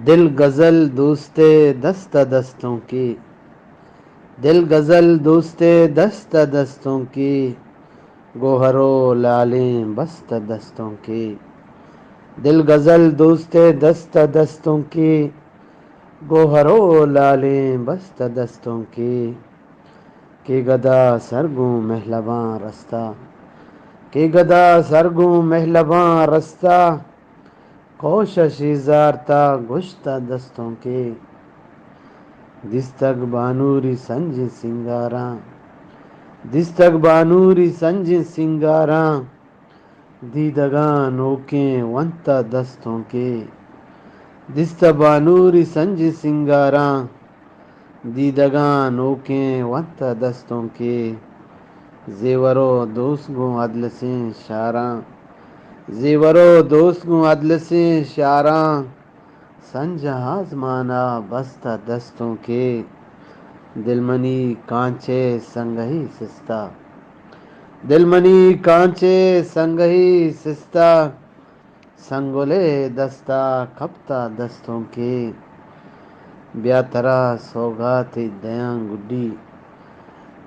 دل غزل دوست دست دستوں کی، دل غزل دوست دست دستوں کی، گوہر و لالیں بست دستوں کی، دل غزل دوست دست دستوں کی، گوہر و لالیں بست دستوں کی، کہ گدا سرگوں مہلباں رستہ، کہ گدا سرگوں مہلباں رستہ، کوششی زارتا گشتہ دستوں کی، دستک بانوری سنج سنگاراں، دستک بانوری سنج سنگاراں، دیدگاں نوکیں ونتا دستوں کی، دست بانوری سنج سنگاراں، دیدگاں نوکیں ونتا دستوں کی، زیور و دوست گوں عدل سے شاراں، زیور و دوست گوں عدل سے شاراں، سنج آزمانا بستہ دستوں کے، دل منی کانچے سنگہی سستا، دل منی کانچے سنگہی سستا، سنگولے دستہ کھپتا دستوں کے، بیا ترا سوگات دیاں گڈی،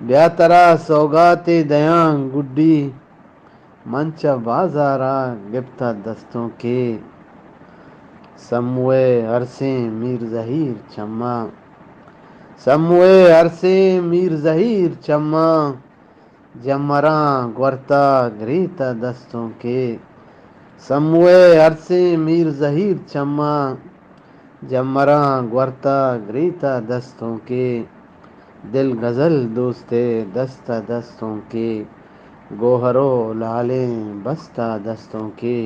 بیا ترا سوگات دیاں گڈی، منچا بازارا گپتا دستوں کے، سموئے عرصیں میر ظہیر چماں، سموئے عرصیں میر ظہیر چماں، جمراں گورتا گریتا دستوں کے، سموئے عرصیں میر ظہیر چماں، جمراں گورتا گریتا دستوں کے، دل غزل دوست دست دستوں کے، گوہر و لالیں بستہ دستوں کے۔